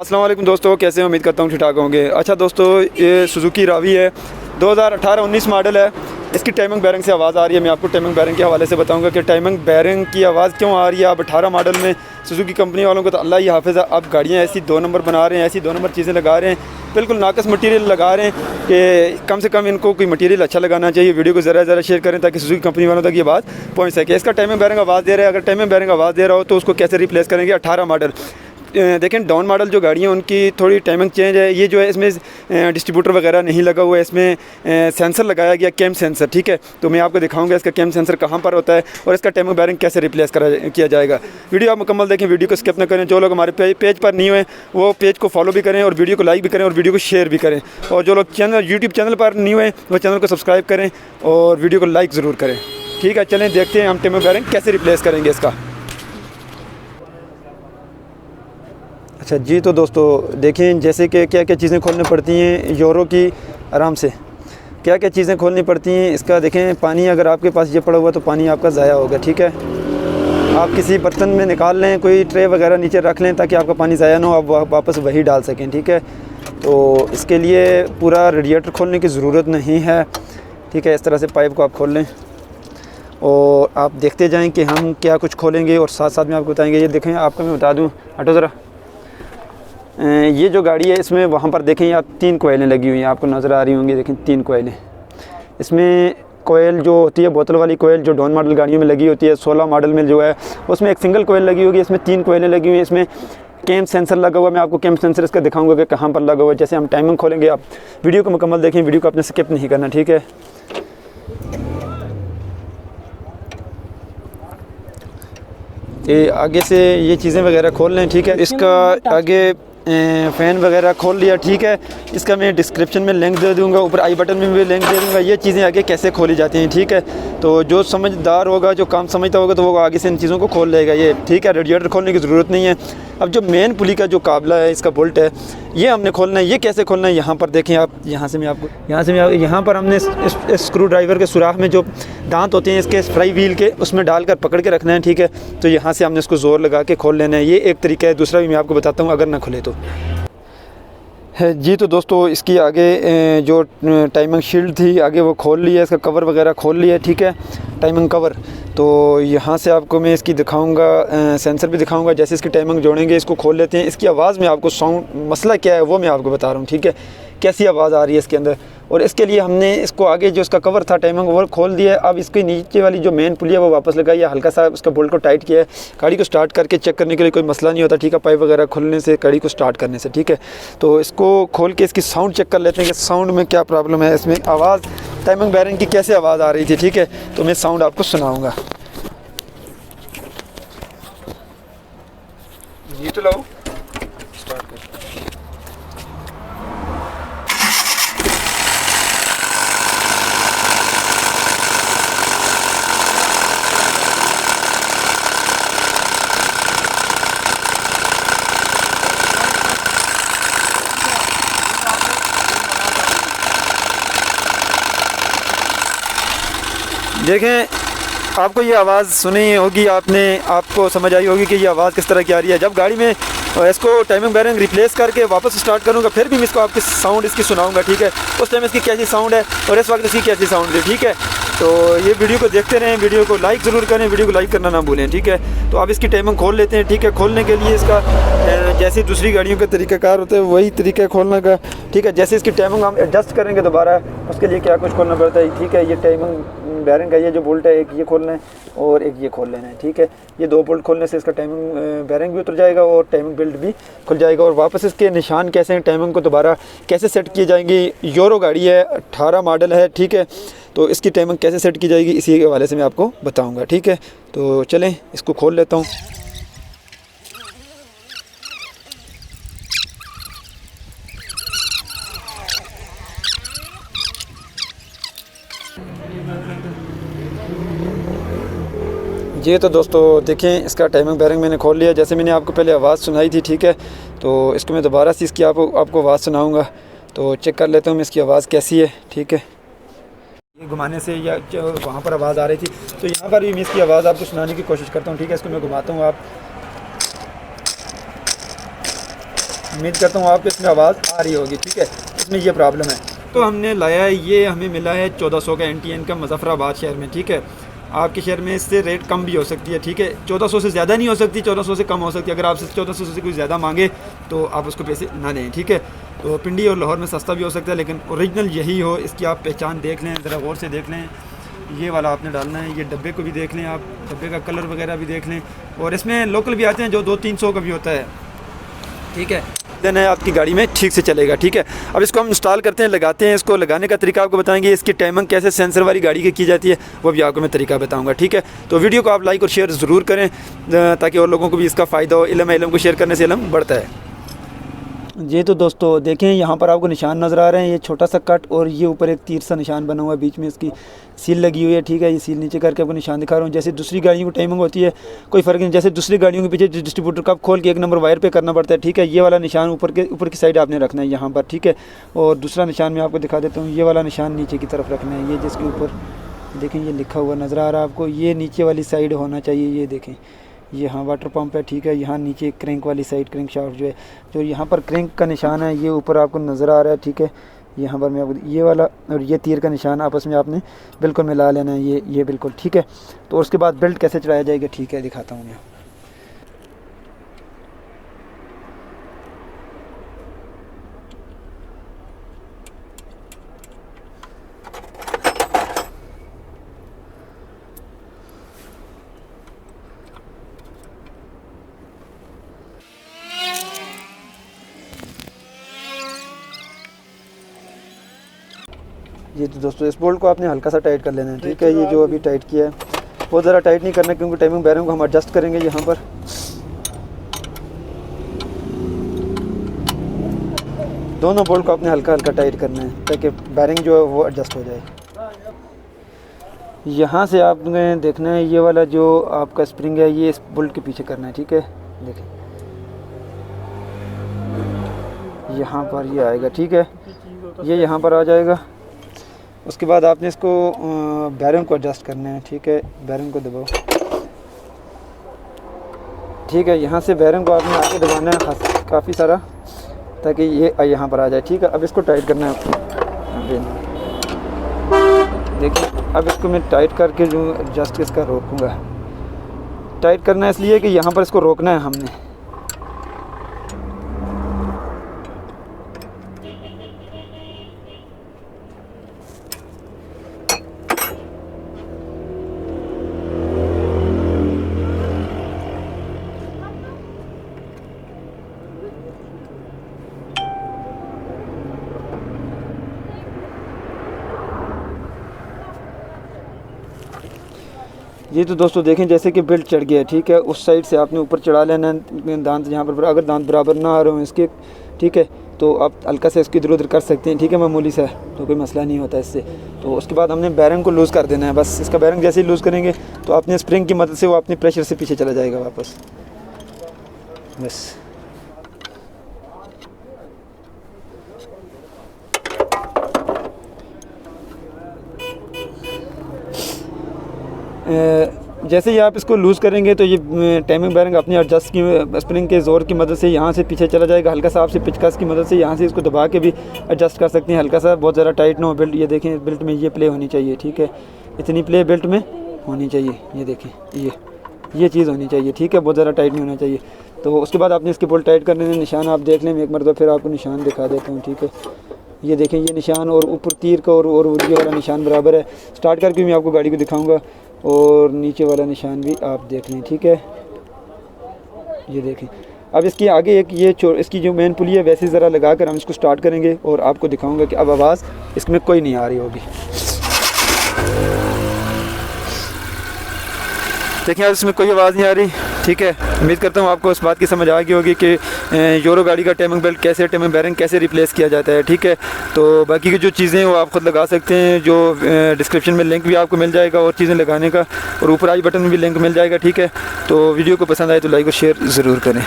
अस्सलाम वालेकुम दोस्तों, कैसे हैं? उम्मीद करता हूँ ठीक ठाक होंगे। अच्छा दोस्तों, ये सुजुकी रावी है, 2018-19 मॉडल है। इसकी टाइमिंग बैरिंग से आवाज़ आ रही है। मैं आपको टाइमिंग बैरिंग के हवाले से बताऊंगा कि टाइमिंग बैरिंग की आवाज़ क्यों आ रही है। अब 18 मॉडल में सुजुकी कंपनी वालों को तो अल्लाह ही हाफ़िज़ है। अब गाड़ियाँ ऐसी 2 नंबर बना रहे हैं, ऐसी 2 नंबर चीज़ें लगा रहे हैं, बिल्कुल नाकस मटीरियल लगा रहे हैं कि कम से कम इनको कोई मटीरियल अच्छा लगाना चाहिए। वीडियो को ज़रा शेयर करें ताकि सुजुकी कंपनी वालों तक ये बात पहुँच सके। इसका टाइमिंग बैरिंग आवाज़ दे रहा है। अगर टाइमिंग बैरिंग आवाज़ दे रहा हो तो उसको कैसे रिप्लेस करेंगे। 18 मॉडल देखें, डाउन मॉडल जो गाड़ियाँ उनकी थोड़ी टाइमिंग चेंज है। ये जो है इसमें डिस्ट्रीब्यूटर वगैरह नहीं लगा हुआ है, इसमें सेंसर लगाया गया, कैम सेंसर। ठीक है, तो मैं आपको दिखाऊंगा इसका कैम सेंसर कहाँ पर होता है और इसका टाइमिंग बैरिंग कैसे रिप्लेस किया जाएगा। वीडियो आप मुकम्मल देखें, वीडियो को स्किप न करें। जो लोग हमारे पेज पर नहीं हुए वो पेज को फॉलो भी करें और वीडियो को लाइक भी करें और वीडियो को शेयर भी करें। और जो लोग यूट्यूब चैनल पर नहीं हुए वो चैनल को सब्सक्राइब करें और वीडियो को लाइक ज़रूर करें। ठीक है, चलें देखते हैं हम टाइमिंग बैरिंग कैसे रिप्लेस करेंगे इसका। अच्छा जी, तो दोस्तों देखें जैसे कि क्या क्या चीज़ें खोलनी पड़ती हैं यूरो की, आराम से क्या क्या चीज़ें खोलनी पड़ती हैं। इसका देखें, पानी अगर आपके पास ये पड़ा हुआ तो पानी आपका ज़ाया होगा। ठीक है, आप किसी बर्तन में निकाल लें, कोई ट्रे वगैरह नीचे रख लें ताकि आपका पानी ज़ाया ना हो, आप वापस वही डाल सकें। ठीक है, तो इसके लिए पूरा रेडिएटर खोलने की ज़रूरत नहीं है। ठीक है, इस तरह से पाइप को आप खोल लें और आप देखते जाएँ कि हम क्या कुछ खोलेंगे और साथ साथ में आपको बताएँगे। ये देखें, आपको मैं बता दूँ, हटो ज़रा। ये जो गाड़ी है इसमें वहाँ पर देखें आप 3 कोयलें लगी हुई हैं, आपको नज़र आ रही होंगी। देखें 3 कोयलें। इसमें कोयल जो होती है बोतल वाली कोयल जो डाउन मॉडल गाड़ियों में लगी होती है, 16 मॉडल में जो है उसमें एक सिंगल कोयल लगी होगी, इसमें 3 कोयलें लगी हुई हैं। इसमें कैम सेंसर लगा हुआ है। मैं आपको कैम सेंसर इसका दिखाऊंगा कि कहाँ पर लगा हुआ है। जैसे हम टाइमिंग खोलेंगे, आप वीडियो को मुकम्मल देखें, वीडियो को आपने स्किप नहीं करना। ठीक है, ये आगे से ये चीज़ें वगैरह खोल लें। ठीक है, इसका आगे फ़ैन वगैरह खोल लिया। ठीक है, इसका मैं डिस्क्रिप्शन में लिंक दे दूंगा, ऊपर आई बटन में भी लिंक दे दूंगा। ये चीज़ें आगे कैसे खोली जाती हैं। ठीक है, तो जो समझदार होगा, जो काम समझता होगा, तो वो आगे से इन चीज़ों को खोल लेगा। ये ठीक है, रेडिएटर खोलने की ज़रूरत नहीं है। अब जो मेन पुली का जो काबला है, इसका बोल्ट है, ये हमने खोलना है। ये कैसे खोलना है, यहाँ पर देखें आप। यहाँ पर हमने इस स्क्रू ड्राइवर के सुराख में जो दांत होते हैं इसके फ्राई व्हील के, उसमें डालकर पकड़ के रखना है। ठीक है, तो यहाँ से हमने इसको ज़ोर लगा के खोल लेना है। ये एक तरीका है। दूसरा भी मैं आपको बताता हूँ अगर ना खुले तो है जी। तो दोस्तों इसकी आगे जो टाइमिंग शील्ड थी आगे वो खोल लिया, इसका कवर वगैरह खोल लिया। ठीक है, टाइमिंग कवर। तो यहाँ से आपको मैं इसकी दिखाऊंगा, सेंसर भी दिखाऊंगा। जैसे इसकी टाइमिंग जोड़ेंगे, इसको खोल लेते हैं। इसकी आवाज़ में आपको साउंड मसला क्या है वो मैं आपको बता रहा हूँ। ठीक है, कैसी आवाज़ आ रही है इसके अंदर। और इसके लिए हमने इसको आगे जो इसका कवर था टाइमिंग वो खोल दिया है। अब इसके नीचे वाली जो मेन पुली है वो वापस लगाई है, हल्का सा उसका बोल्ट को टाइट किया है। गाड़ी को स्टार्ट करके चेक करने के लिए कोई मसला नहीं होता। ठीक है, पाइप वगैरह खोलने से, गाड़ी को स्टार्ट करने से। ठीक है, तो इसको खोल के इसकी साउंड चेक कर लेते हैं कि साउंड में क्या प्रॉब्लम है। इसमें आवाज़ टाइमिंग बैरिंग की कैसे आवाज़ आ रही थी। ठीक है, तो मैं साउंड आपको सुनाऊँगा। जी तो लो स्टार्ट कर। देखें, आपको ये आवाज़ सुनी होगी, आपको समझ आई होगी कि ये आवाज़ किस तरह की आ रही है। जब गाड़ी में इसको टाइमिंग बैरिंग रिप्लेस करके वापस स्टार्ट करूँगा फिर भी मैं इसको आपकी साउंड इसकी सुनाऊंगा। ठीक है, उस टाइम इसकी कैसी साउंड है और इस वक्त इसकी कैसी साउंड है। ठीक है, तो ये वीडियो को देखते रहें, वीडियो को लाइक ज़रूर करें, वीडियो को लाइक करना ना भूलें। ठीक है, तो आप इसकी टाइमिंग खोल लेते हैं। ठीक है, खोलने के लिए इसका जैसे दूसरी गाड़ियों का तरीक़ाकार होता है वही तरीका खोलने का। ठीक है, जैसे इसकी टाइमिंग हम एडजस्ट करेंगे दोबारा, उसके लिए क्या कुछ खोलना पड़ता है। ठीक है, ये टाइमिंग बैरिंग का ये जो बोल्ट है, एक ये खोलना है और एक ये खोल लेना है। ठीक है, ये 2 बोल्ट खोलने से इसका टाइमिंग बैरिंग भी उतर जाएगा और टाइमिंग बेल्ट भी खुल जाएगा। और वापस इसके निशान कैसे हैं, टाइमिंग को दोबारा कैसे सेट किए जाएंगे। यूरो गाड़ी है, 18 मॉडल है। ठीक है, तो इसकी टाइमिंग कैसे सेट की जाएगी इसी के हवाले से मैं आपको बताऊँगा। ठीक है, तो चलें इसको खोल लेता हूँ। जी तो दोस्तों देखें, इसका टाइमिंग बैरिंग मैंने खोल लिया। जैसे मैंने आपको पहले आवाज़ सुनाई थी। ठीक है, तो इसको मैं दोबारा से इसकी आपको आवाज़ सुनाऊंगा। तो चेक कर लेता हूँ मैं इसकी आवाज़ कैसी है। ठीक है, ये घुमाने से या वहाँ पर आवाज़ आ रही थी, तो यहाँ पर भी मैं इसकी आवाज़ आपको सुनाने की कोशिश करता हूँ। ठीक है, इसको मैं घुमाता हूँ। आप उम्मीद करता हूँ आपको इसमें आवाज़ आ रही होगी, ठीक है। इसमें ये प्रॉब्लम है। तो हमने लाया है, ये हमें मिला है 1400 का NTN का मुजफ्फराबाद शहर में, ठीक है। आपके शहर में इससे रेट कम भी हो सकती है, ठीक है। 1400 से ज़्यादा नहीं हो सकती, 1400 से कम हो सकती है। अगर आपसे 1400 से कोई ज़्यादा मांगे तो आप उसको पैसे ना दें, ठीक है। तो पिंडी और लाहौर में सस्ता भी हो सकता है, लेकिन ओरिजिनल यही हो, इसकी आप पहचान देख लें, ज़रा गौर से देख लें। ये वाला आपने डालना है, ये डब्बे को भी देख लें आप, डब्बे का कलर वगैरह भी देख लें। और इसमें लोकल भी आते हैं जो 200-300 का भी होता है, ठीक है। देन है आपकी गाड़ी में ठीक से चलेगा, ठीक है। अब इसको हम इंस्टॉल करते हैं, लगाते हैं। इसको लगाने का तरीका आपको बताएंगे, इसकी टाइमिंग कैसे सेंसर वाली गाड़ी की जाती है वो भी आपको मैं तरीका बताऊंगा, ठीक है। तो वीडियो को आप लाइक और शेयर ज़रूर करें ताकि और लोगों को भी इसका फ़ायदा हो। इल्म को शेयर करने से इल्म बढ़ता है। जी तो दोस्तों देखें, यहाँ पर आपको निशान नज़र आ रहे हैं, ये छोटा सा कट और ये ऊपर एक तीर सा निशान बना हुआ है, बीच में इसकी सील लगी हुई है, ठीक है। ये सील नीचे करके आपको निशान दिखा रहा हूँ। जैसे दूसरी गाड़ियों की टाइमिंग होती है कोई फ़र्क नहीं, जैसे दूसरी गाड़ियों के पीछे डिस्ट्रीब्यूटर का खोल के 1 नंबर वायर पे करना पड़ता है, ठीक है। ये वाला निशान ऊपर की साइड आपने रखना है यहाँ पर, ठीक है। और दूसरा निशान मैं आपको दिखा देता हूँ, ये वाला निशान नीचे की तरफ रखना है। ये जिसके ऊपर देखें ये लिखा हुआ नज़र आ रहा है आपको, ये नीचे वाली साइड होना चाहिए। ये देखें, ये हाँ वाटर पंप है, ठीक है। यहाँ नीचे क्रैंक वाली साइड, क्रैंक शाफ्ट जो है, जो यहाँ पर क्रैंक का निशान है ये ऊपर आपको नज़र आ रहा है, ठीक है। यहाँ पर मैं आपको ये वाला और ये तीर का निशान आपस में आपने बिल्कुल मिला लेना है, ये बिल्कुल, ठीक है। तो उसके बाद बेल्ट कैसे चढ़ाया जाएगा, ठीक है, दिखाता हूँ मैं। ये तो दोस्तों इस बोल्ट को आपने हल्का सा टाइट कर लेना है, ठीक है। ये जो अभी टाइट किया है वो ज़रा टाइट नहीं करना, क्योंकि टाइमिंग बैरिंग को हम एडजस्ट करेंगे यहाँ पर। दोनों बोल्ट को आपने हल्का हल्का टाइट करना है ताकि बैरिंग जो है वो एडजस्ट हो जाए। यहाँ से आपने देखना है ये वाला जो आपका स्प्रिंग है ये इस बोल्ट के पीछे करना है, ठीक है। देखें यहाँ पर ये आएगा, ठीक है। ये यहाँ पर आ जाएगा। उसके बाद आपने इसको बैरिंग को एडजस्ट करना है, ठीक है। बैरिंग को दबाओ, ठीक है। यहाँ से बैरिंग को आपने आगे दबाना है काफ़ी सारा, ताकि ये यहाँ पर आ जाए, ठीक है। अब इसको टाइट करना है आपको। देखिए अब इसको मैं टाइट करके जो एडजस्ट इसका रोकूँगा। टाइट करना है इसलिए कि यहाँ पर इसको रोकना है हमने। ये तो दोस्तों देखें जैसे कि बेल्ट चढ़ गया है, ठीक है। उस साइड से आपने ऊपर चढ़ा लेना है दांत यहाँ पर। अगर दांत बराबर ना आ रहे हो इसके, ठीक है, तो आप हल्का से इसकी इधर उधर कर सकते हैं, ठीक है, मामूली सा, तो कोई मसला नहीं होता इससे। तो उसके बाद हमने बैरिंग को लूज़ कर देना है बस। इसका बैरिंग जैसे ही लूज़ करेंगे तो आपने स्प्रिंग की मदद से वो अपने प्रेशर से पीछे चला जाएगा वापस, बस। जैसे ही आप इसको लूज़ करेंगे तो ये टाइमिंग बैरिंग अपने एडजस्ट की स्प्रिंग के ज़ोर की मदद से यहाँ से पीछे चला जाएगा। हल्का सा आपसे पिचकस की मदद से यहाँ से इसको दबा के भी एडजस्ट कर सकते हैं, हल्का सा, बहुत ज़्यादा टाइट ना हो बेल्ट। ये देखें बेल्ट में ये प्ले होनी चाहिए, ठीक है, इतनी प्ले बेल्ट में होनी चाहिए। ये देखें ये चीज़ होनी चाहिए, ठीक है, बहुत ज़्यादा टाइट नहीं होना चाहिए। तो उसके बाद आपने इसके बोल्ट टाइट करने में निशान आप देख लें, एक मरतबा फिर आपको निशान दिखा देता हूँ, ठीक है। ये देखें ये निशान और ऊपर तीर का और ये वाला निशान बराबर है। स्टार्ट करके मैं आपको गाड़ी को दिखाऊंगा और नीचे वाला निशान भी आप देख लें, ठीक है। ये देखें अब इसकी आगे एक ये इसकी जो मेन पुली है वैसे ज़रा लगा कर हम इसको स्टार्ट करेंगे और आपको दिखाऊंगा कि अब आवाज़ इसमें कोई नहीं आ रही होगी। देखिए अब इसमें कोई आवाज़ नहीं आ रही, ठीक है। उम्मीद करता हूँ आपको इस बात की समझ आ गई होगी कि यूरो गाड़ी का टाइमिंग बेल्ट कैसे, टाइमिंग बैरिंग कैसे रिप्लेस किया जाता है, ठीक है। तो बाकी की जो चीज़ें हैं वो आप ख़ुद लगा सकते हैं, जो डिस्क्रिप्शन में लिंक भी आपको मिल जाएगा और चीज़ें लगाने का, और ऊपर आई बटन में भी लिंक मिल जाएगा, ठीक है। तो वीडियो को पसंद आए तो लाइक और शेयर ज़रूर करें।